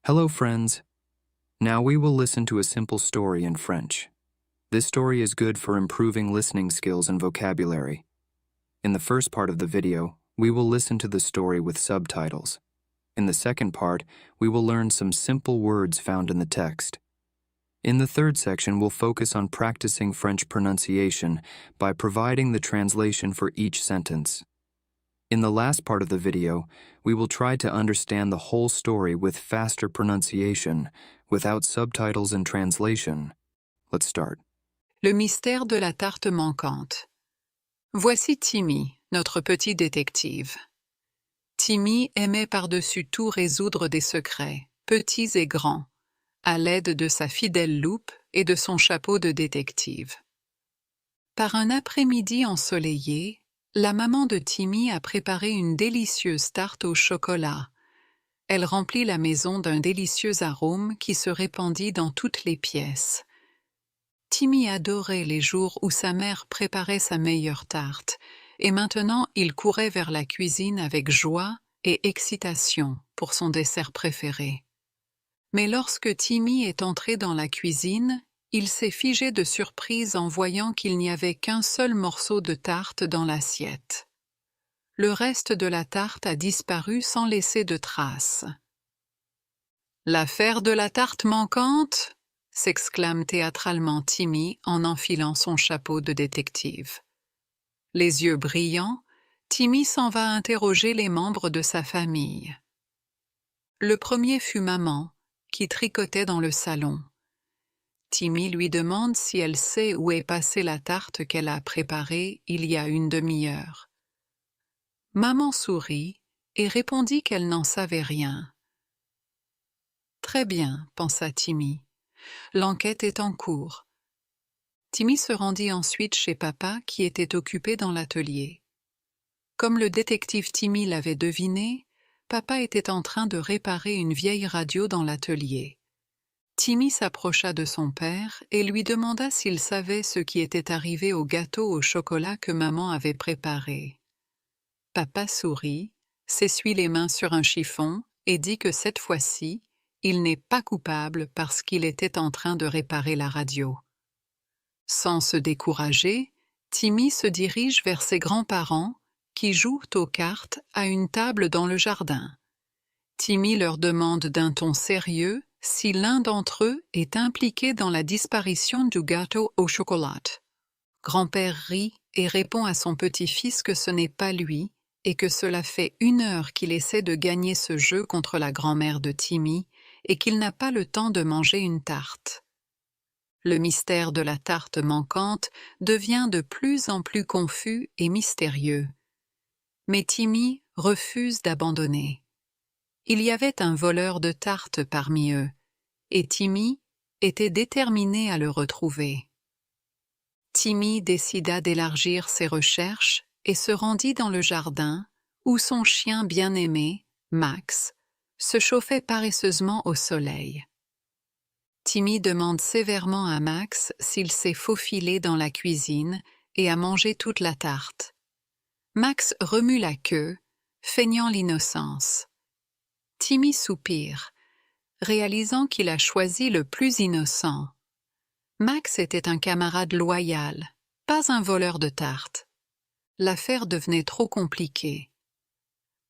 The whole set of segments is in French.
Hello, friends. Now we will listen to a simple story in French. This story is good for improving listening skills and vocabulary. In the first part of the video, we will listen to the story with subtitles. In the second part, we will learn some simple words found in the text. In the third section, we'll focus on practicing French pronunciation by providing the translation for each sentence. In the last part of the video, we will try to understand the whole story with faster pronunciation, without subtitles and translation. Let's start. Le mystère de la tarte manquante. Voici Timmy, notre petit détective. Timmy aimait par-dessus tout résoudre des secrets, petits et grands, à l'aide de sa fidèle loupe et de son chapeau de détective. Par un après-midi ensoleillé, la maman de Timmy a préparé une délicieuse tarte au chocolat. Elle remplit la maison d'un délicieux arôme qui se répandit dans toutes les pièces. Timmy adorait les jours où sa mère préparait sa meilleure tarte, et maintenant il courait vers la cuisine avec joie et excitation pour son dessert préféré. Mais lorsque Timmy est entré dans la cuisine, il s'est figé de surprise en voyant qu'il n'y avait qu'un seul morceau de tarte dans l'assiette. Le reste de la tarte a disparu sans laisser de traces. « L'affaire de la tarte manquante ?» s'exclame théâtralement Timmy en enfilant son chapeau de détective. Les yeux brillants, Timmy s'en va interroger les membres de sa famille. Le premier fut maman, qui tricotait dans le salon. Timmy lui demande si elle sait où est passée la tarte qu'elle a préparée il y a une demi-heure. Maman sourit et répondit qu'elle n'en savait rien. « Très bien, pensa Timmy. L'enquête est en cours. » Timmy se rendit ensuite chez papa qui était occupé dans l'atelier. Comme le détective Timmy l'avait deviné, papa était en train de réparer une vieille radio dans l'atelier. Timmy s'approcha de son père et lui demanda s'il savait ce qui était arrivé au gâteau au chocolat que maman avait préparé. Papa sourit, s'essuie les mains sur un chiffon et dit que cette fois-ci, il n'est pas coupable parce qu'il était en train de réparer la radio. Sans se décourager, Timmy se dirige vers ses grands-parents qui jouent aux cartes à une table dans le jardin. Timmy leur demande d'un ton sérieux si l'un d'entre eux est impliqué dans la disparition du gâteau au chocolat. Grand-père rit et répond à son petit-fils que ce n'est pas lui et que cela fait 1 heure qu'il essaie de gagner ce jeu contre la grand-mère de Timmy et qu'il n'a pas le temps de manger une tarte. Le mystère de la tarte manquante devient de plus en plus confus et mystérieux. Mais Timmy refuse d'abandonner. Il y avait un voleur de tartes parmi eux, et Timmy était déterminé à le retrouver. Timmy décida d'élargir ses recherches et se rendit dans le jardin où son chien bien-aimé, Max, se chauffait paresseusement au soleil. Timmy demande sévèrement à Max s'il s'est faufilé dans la cuisine et a mangé toute la tarte. Max remue la queue, feignant l'innocence. Timmy soupire, réalisant qu'il a choisi le plus innocent. Max était un camarade loyal, pas un voleur de tartes. L'affaire devenait trop compliquée.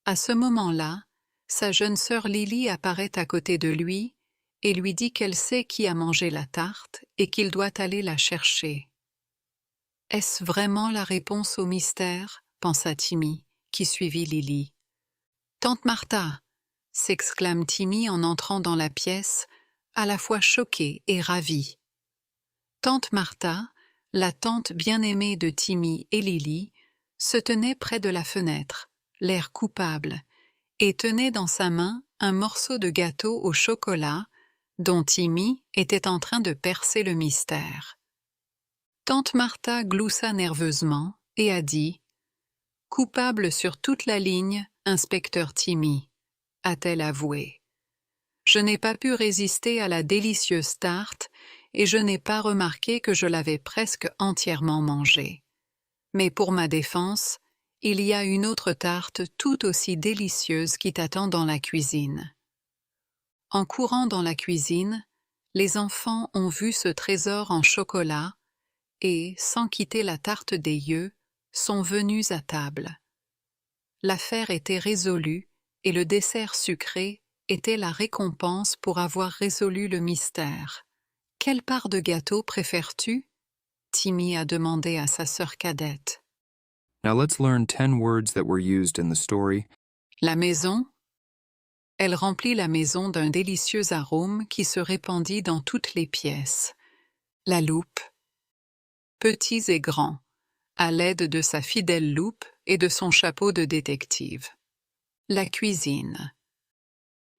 À ce moment-là, sa jeune sœur Lily apparaît à côté de lui et lui dit qu'elle sait qui a mangé la tarte et qu'il doit aller la chercher. « Est-ce vraiment la réponse au mystère ?» pensa Timmy, qui suivit Lily. « Tante Martha !» s'exclame Timmy en entrant dans la pièce, à la fois choqué et ravi. Tante Martha, la tante bien-aimée de Timmy et Lily, se tenait près de la fenêtre, l'air coupable, et tenait dans sa main un morceau de gâteau au chocolat dont Timmy était en train de percer le mystère. Tante Martha gloussa nerveusement et a dit « Coupable sur toute la ligne, inspecteur Timmy », a-t-elle avoué. « Je n'ai pas pu résister à la délicieuse tarte et je n'ai pas remarqué que je l'avais presque entièrement mangée. Mais pour ma défense, il y a une autre tarte tout aussi délicieuse qui t'attend dans la cuisine. » En courant dans la cuisine, les enfants ont vu ce trésor en chocolat et, sans quitter la tarte des yeux, sont venus à table. L'affaire était résolue et le dessert sucré était la récompense pour avoir résolu le mystère. Quelle part de gâteau préfères-tu? Timmy a demandé à sa sœur cadette. Now let's learn 10 words that were used in the story. La maison. Elle remplit la maison d'un délicieux arôme qui se répandit dans toutes les pièces. La loupe. Petits et grands, à l'aide de sa fidèle loupe et de son chapeau de détective. La cuisine.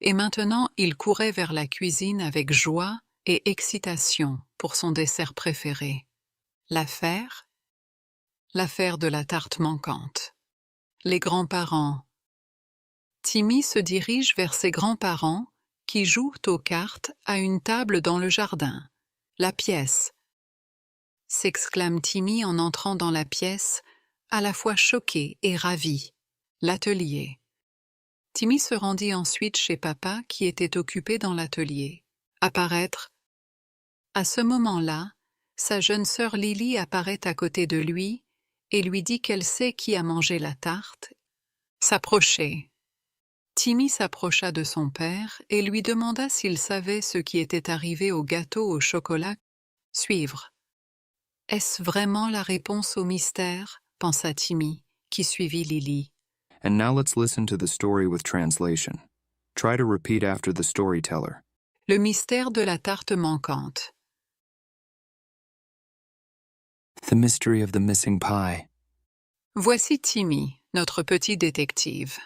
Et maintenant, il courait vers la cuisine avec joie et excitation pour son dessert préféré. L'affaire. L'affaire de la tarte manquante. Les grands-parents. Timmy se dirige vers ses grands-parents qui jouent aux cartes à une table dans le jardin. La pièce, s'exclame Timmy en entrant dans la pièce, à la fois choqué et ravi. L'atelier. Timmy se rendit ensuite chez papa qui était occupé dans l'atelier. Apparaître. À ce moment-là, sa jeune sœur Lily apparaît à côté de lui et lui dit qu'elle sait qui a mangé la tarte. S'approcher. Timmy s'approcha de son père et lui demanda s'il savait ce qui était arrivé au gâteau au chocolat. Suivre. Est-ce vraiment la réponse au mystère? Pensa Timmy, qui suivit Lily. And now let's listen to the story with translation. Try to repeat after the storyteller. Le mystère de la tarte manquante. The mystery of the missing pie. Voici Timmy, notre petit détective.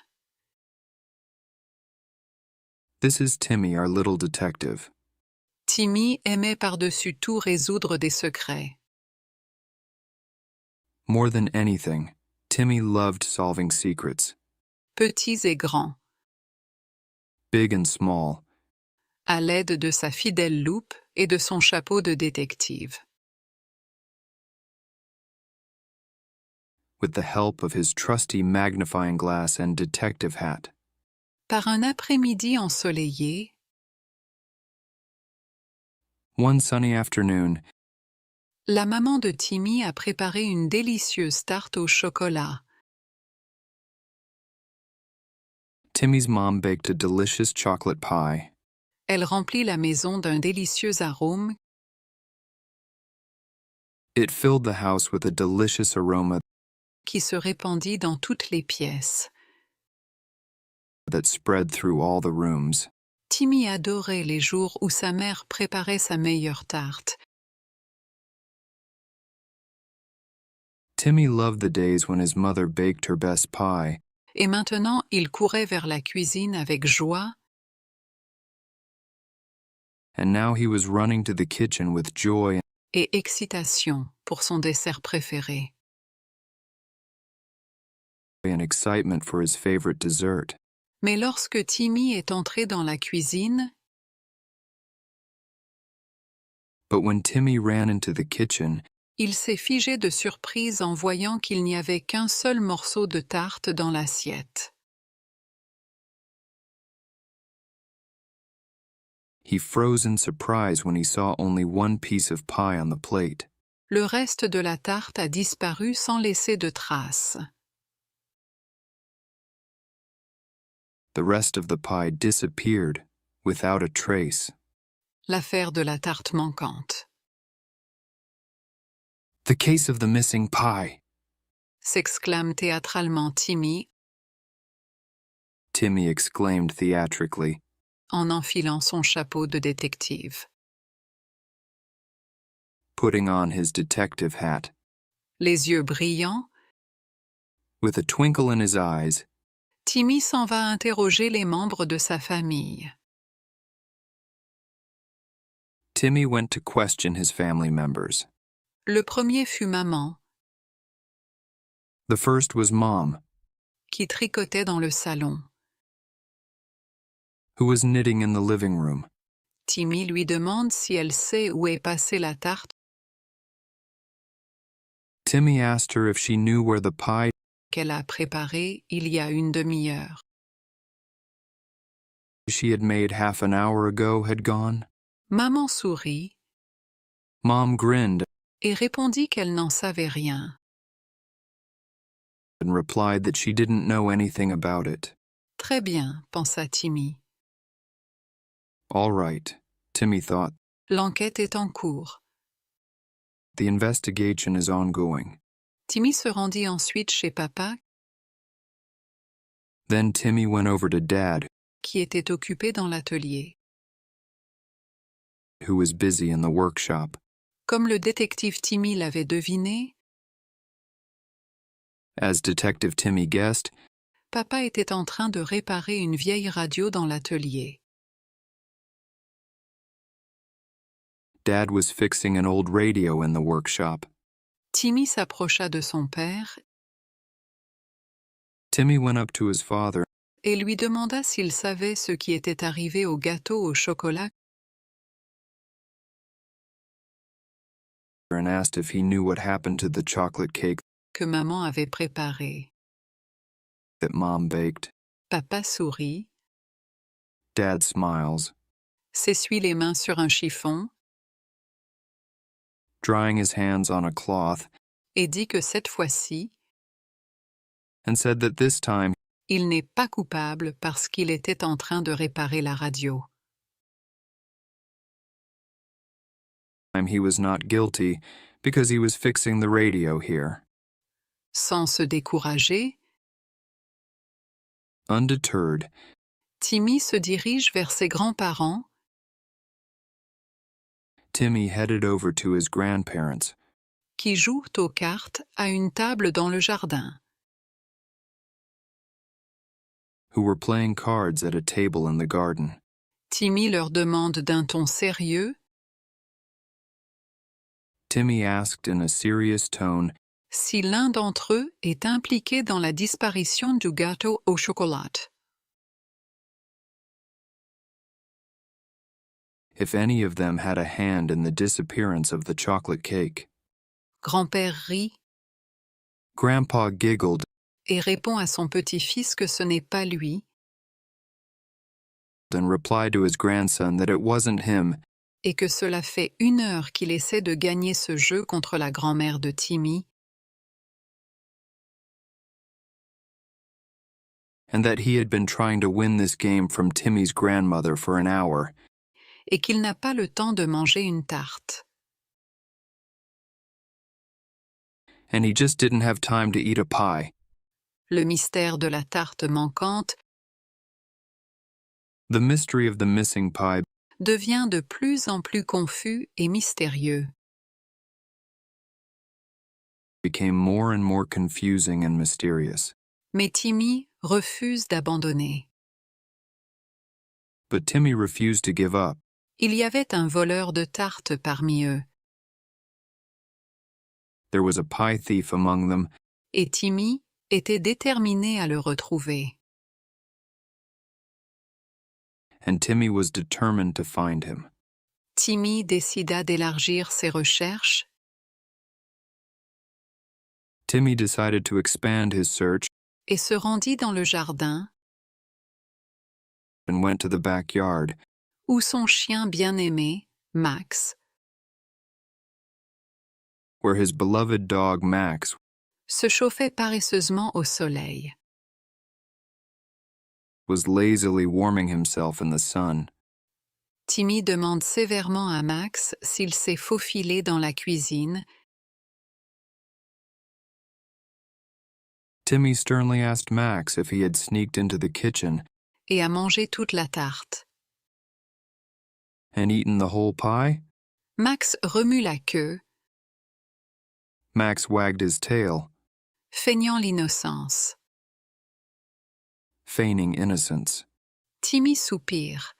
This is Timmy, our little detective. Timmy aimait par-dessus tout résoudre des secrets. More than anything, Timmy loved solving secrets, Petits et grands, big and small, à l'aide de sa fidèle loupe et de son chapeau de détective. with the help of his trusty magnifying glass and detective hat. Par un après-midi ensoleillé, One sunny afternoon, la maman de Timmy a préparé une délicieuse tarte au chocolat. Timmy's mom baked a delicious chocolate pie. Elle remplit la maison d'un délicieux arôme It filled the house with a delicious aroma qui se répandit dans toutes les pièces. that spread through all the rooms. Timmy adorait les jours où sa mère préparait sa meilleure tarte. Timmy loved the days when his mother baked her best pie, Et maintenant, il courait vers la cuisine avec joie and now he was running to the kitchen with joy et excitation pour son dessert préféré. and excitement for his favorite dessert. Mais lorsque Timmy est entré dans la cuisine, But when Timmy ran into the kitchen, il s'est figé de surprise en voyant qu'il n'y avait qu'un seul morceau de tarte dans l'assiette. he froze in surprise when he saw only one piece of pie on the plate. Le reste de la tarte a disparu sans laisser de traces. The rest of the pie disappeared without a trace. L'affaire de la tarte manquante. The case of the missing pie. S'exclame théâtralement Timmy Timmy exclaimed theatrically, en enfilant son chapeau de détective. putting on his detective hat. Les yeux brillants, With a twinkle in his eyes, Timmy s'en va interroger les membres de sa famille. Timmy went to question his family members. Le premier fut maman, The first was Mom, qui tricotait dans le salon. who was knitting in the living room. Timmy lui demande si elle sait où est passée la tarte Timmy asked her if she knew where the pie qu'elle a préparée il y a une demi-heure. she had made half an hour ago had gone? Maman sourit Mom grinned et répondit qu'elle n'en savait rien. and replied that she didn't know anything about it. Très bien, pensa Timmy. All right, Timmy thought. L'enquête est en cours. The investigation is ongoing. Timmy se rendit ensuite chez papa, Then Timmy went over to Dad, qui était occupé dans l'atelier. who was busy in the workshop. Comme le détective Timmy l'avait deviné, As Detective Timmy guessed, papa était en train de réparer une vieille radio dans l'atelier. Dad was fixing an old radio in the workshop. Timmy s'approcha de son père Timmy went up to his father et lui demanda s'il savait ce qui était arrivé au gâteau au chocolat and asked if he knew what happened to the chocolate cake que maman avait préparé. that Mom baked. Papa sourit, Dad smiles, s'essuie les mains sur un chiffon drying his hands on a cloth, et dit que cette fois-ci, and said that this time il n'est pas coupable parce qu'il était en train de réparer la radio. he was not guilty because he was fixing the radio here. Sans se décourager, Undeterred, Timmy se dirige vers ses grands-parents Timmy headed over to his grandparents, qui jouent aux cartes à une table dans le jardin. who were playing cards at a table in the garden. Timmy leur demande d'un ton sérieux Timmy asked in a serious tone si l'un d'entre eux est impliqué dans la disparition du gâteau au chocolat. if any of them had a hand in the disappearance of the chocolate cake. Grand-père rit Grandpa giggled et répond à son petit-fils que ce n'est pas lui and replied to his grandson that it wasn't him et que cela fait 1 heure qu'il essaie de gagner ce jeu contre la grand-mère de Timmy and that he had been trying to win this game from Timmy's grandmother for an hour, et qu'il n'a pas le temps de manger une tarte. and he just didn't have time to eat a pie. Le mystère de la tarte manquante The mystery of the missing pie devient de plus en plus confus et mystérieux. became more and more confusing and mysterious. Mais Timmy refuse d'abandonner. But Timmy refused to give up. Il y avait un voleur de tartes parmi eux, There was a pie thief among them, et Timmy était déterminé à le retrouver. and Timmy was determined to find him. Timmy décida d'élargir ses recherches Timmy decided to expand his search et se rendit dans le jardin and went to the backyard, où son chien bien-aimé, Max, where his beloved dog Max se chauffait paresseusement au soleil. was lazily warming himself in the sun. Timmy demande sévèrement à Max s'il s'est faufilé dans la cuisine Timmy sternly asked Max if he had sneaked into the kitchen et a mangé toute la tarte. and eaten the whole pie. Max remue la queue, Max wagged his tail, feignant l'innocence. feigning innocence. Timmy soupire,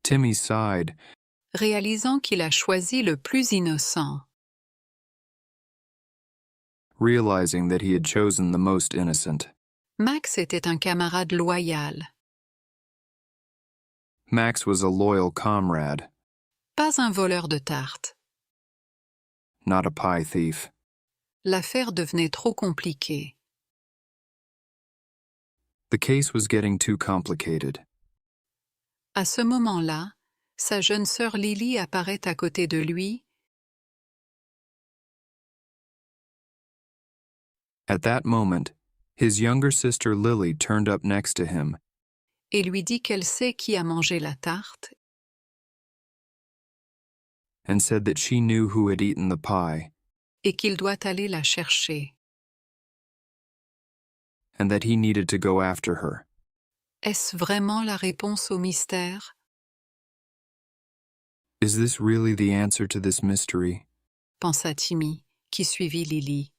Timmy sighed, réalisant qu'il a choisi le plus innocent. realizing that he had chosen the most innocent. Max était un camarade loyal, Max was a loyal comrade, pas un voleur de tartes. not a pie thief. L'affaire devenait trop compliquée. The case was getting too complicated. À ce moment-là, sa jeune sœur Lily apparaît à côté de lui. At that moment, his younger sister Lily turned up next to him Et lui dit qu'elle sait qui a mangé la tarte and said that she knew who had eaten the pie et qu'il doit aller la chercher. and that he needed to go after her. Est-ce vraiment la réponse au mystère? Is this really the answer to this mystery? Pensa Timmy, qui suivit Lily.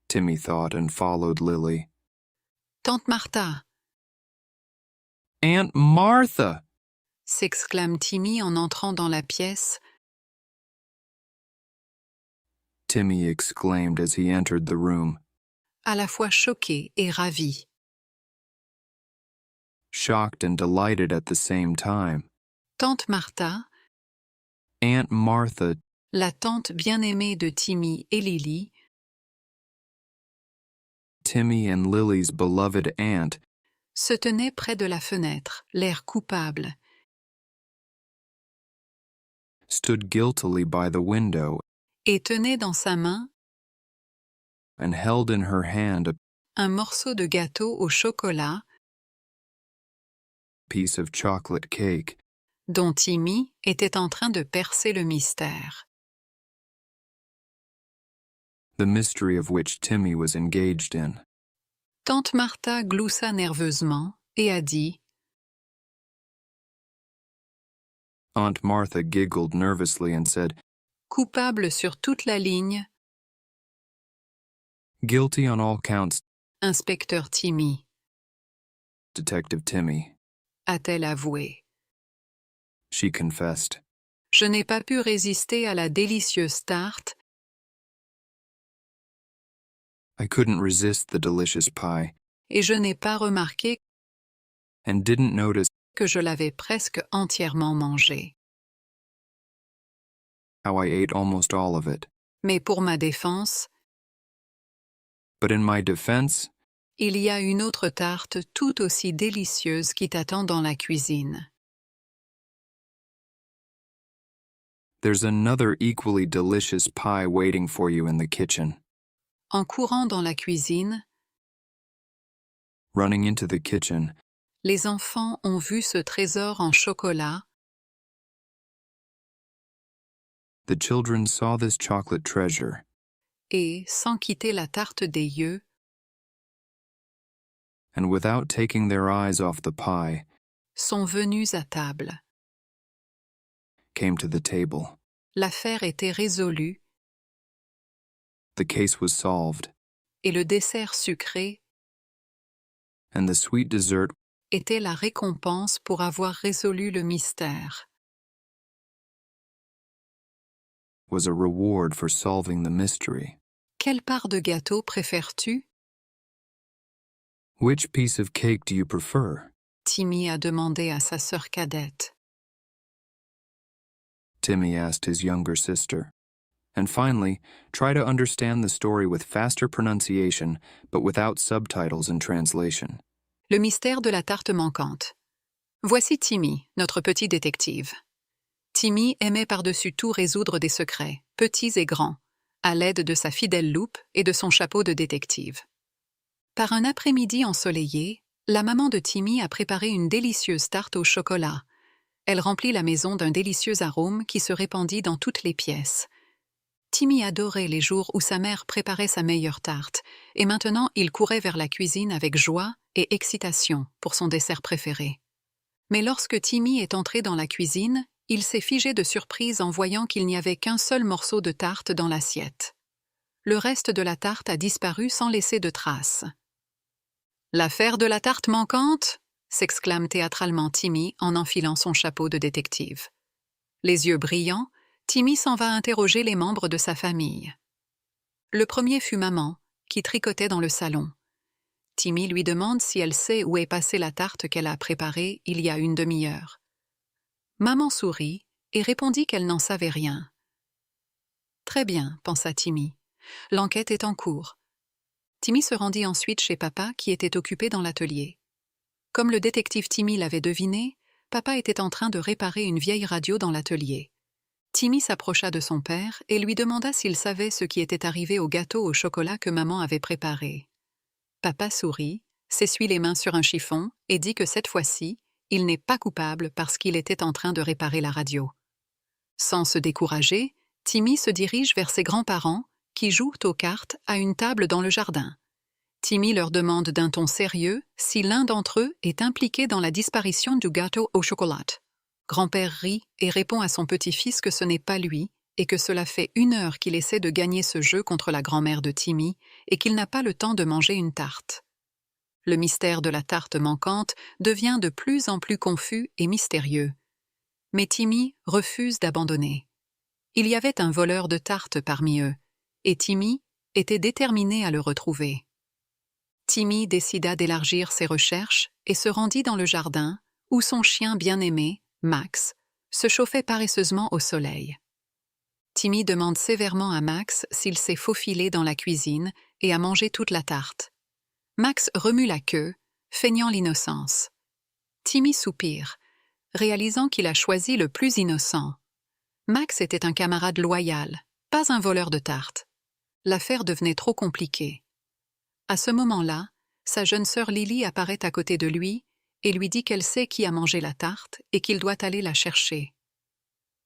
Timmy thought and followed Lily. Tante Martha, Aunt Martha! s'exclame Timmy en entrant dans la pièce. Timmy exclaimed as he entered the room, À la fois choqué et ravi. shocked and delighted at the same time. Tante Martha, Aunt Martha, la tante bien-aimée de Timmy et Lily, Timmy and Lily's beloved aunt, se tenait près de la fenêtre, l'air coupable, stood guiltily by the window et tenait dans sa main and held in her hand a un morceau de gâteau au chocolat piece of chocolate cake. dont Timmy était en train de percer le mystère. The mystery of which Timmy was engaged in. Tante Martha gloussa nerveusement et a dit Aunt Martha giggled nervously and said, « Coupable sur toute la ligne, Guilty on all counts, inspecteur Timmy, Detective Timmy. a-t-elle avoué. She confessed. Je n'ai pas pu résister à la délicieuse tarte I couldn't resist the delicious pie et je n'ai pas remarqué and didn't notice que je l'avais presque entièrement mangée. how I ate almost all of it. Mais pour ma défense, But in my defense, il y a une autre tarte tout aussi délicieuse qui t'attend dans la cuisine. there's another equally delicious pie waiting for you in the kitchen. En courant dans la cuisine, Running into the kitchen, les enfants ont vu ce trésor en chocolat the children saw this chocolate treasure et, sans quitter la tarte des yeux, and without taking their eyes off the pie, sont venus à table. came to the table. L'affaire était résolue The case was solved, et le dessert sucré and the sweet dessert était la récompense pour avoir résolu le mystère. was a reward for solving the mystery. Quelle part de gâteau préfères-tu? Which piece of cake do you prefer? Timmy a demandé à sa sœur cadette. Timmy asked his younger sister. And finally, try to understand the story with faster pronunciation, but without subtitles and translation. Le mystère de la tarte manquante. Voici Timmy, notre petit détective. Timmy aimait par-dessus tout résoudre des secrets, petits et grands, à l'aide de sa fidèle loupe et de son chapeau de détective. Par un après-midi ensoleillé, la maman de Timmy a préparé une délicieuse tarte au chocolat. Elle remplit la maison d'un délicieux arôme qui se répandit dans toutes les pièces. Timmy adorait les jours où sa mère préparait sa meilleure tarte, et maintenant il courait vers la cuisine avec joie et excitation pour son dessert préféré. Mais lorsque Timmy est entré dans la cuisine, il s'est figé de surprise en voyant qu'il n'y avait qu'un seul morceau de tarte dans l'assiette. Le reste de la tarte a disparu sans laisser de traces. « L'affaire de la tarte manquante ?» s'exclame théâtralement Timmy en enfilant son chapeau de détective. Les yeux brillants, Timmy s'en va interroger les membres de sa famille. Le premier fut maman, qui tricotait dans le salon. Timmy lui demande si elle sait où est passée la tarte qu'elle a préparée il y a une demi-heure. Maman sourit et répondit qu'elle n'en savait rien. « Très bien, pensa Timmy. L'enquête est en cours. » Timmy se rendit ensuite chez papa qui était occupé dans l'atelier. Comme le détective Timmy l'avait deviné, papa était en train de réparer une vieille radio dans l'atelier. Timmy s'approcha de son père et lui demanda s'il savait ce qui était arrivé au gâteau au chocolat que maman avait préparé. Papa sourit, s'essuie les mains sur un chiffon et dit que cette fois-ci, il n'est pas coupable parce qu'il était en train de réparer la radio. Sans se décourager, Timmy se dirige vers ses grands-parents qui jouent aux cartes à une table dans le jardin. Timmy leur demande d'un ton sérieux si l'un d'entre eux est impliqué dans la disparition du gâteau au chocolat. Grand-père rit et répond à son petit-fils que ce n'est pas lui et que cela fait 1 heure qu'il essaie de gagner ce jeu contre la grand-mère de Timmy et qu'il n'a pas le temps de manger une tarte. Le mystère de la tarte manquante devient de plus en plus confus et mystérieux. Mais Timmy refuse d'abandonner. Il y avait un voleur de tartes parmi eux, et Timmy était déterminé à le retrouver. Timmy décida d'élargir ses recherches et se rendit dans le jardin, où son chien bien-aimé, Max, se chauffait paresseusement au soleil. Timmy demande sévèrement à Max s'il s'est faufilé dans la cuisine et a mangé toute la tarte. Max remue la queue, feignant l'innocence. Timmy soupire, réalisant qu'il a choisi le plus innocent. Max était un camarade loyal, pas un voleur de tartes. L'affaire devenait trop compliquée. À ce moment-là, sa jeune sœur Lily apparaît à côté de lui et lui dit qu'elle sait qui a mangé la tarte et qu'il doit aller la chercher.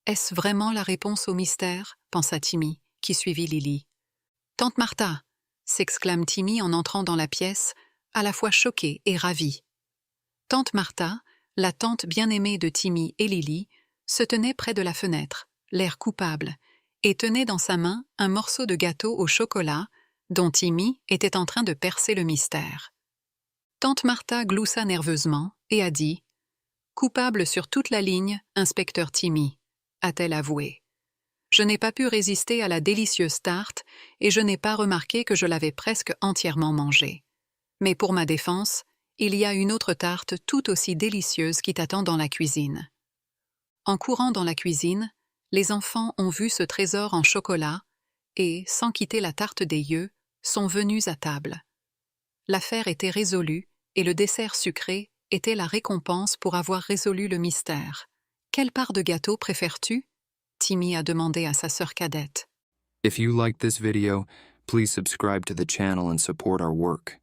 Est-ce vraiment la réponse au mystère, pensa Timmy, qui suivit Lily. « Tante Martha !» s'exclame Timmy en entrant dans la pièce, à la fois choqué et ravi. Tante Martha, la tante bien-aimée de Timmy et Lily, se tenait près de la fenêtre, l'air coupable, et tenait dans sa main un morceau de gâteau au chocolat dont Timmy était en train de percer le mystère. Tante Martha gloussa nerveusement et a dit « Coupable sur toute la ligne, inspecteur Timmy », a-t-elle avoué. « Je n'ai pas pu résister à la délicieuse tarte et je n'ai pas remarqué que je l'avais presque entièrement mangée. Mais pour ma défense, il y a une autre tarte tout aussi délicieuse qui t'attend dans la cuisine. » En courant dans la cuisine, les enfants ont vu ce trésor en chocolat et, sans quitter la tarte des yeux, sont venus à table. L'affaire était résolue et le dessert sucré était la récompense pour avoir résolu le mystère. « Quelle part de gâteau préfères-tu » Timmy a demandé à sa sœur cadette. If you liked this video, please subscribe to the channel and support our work.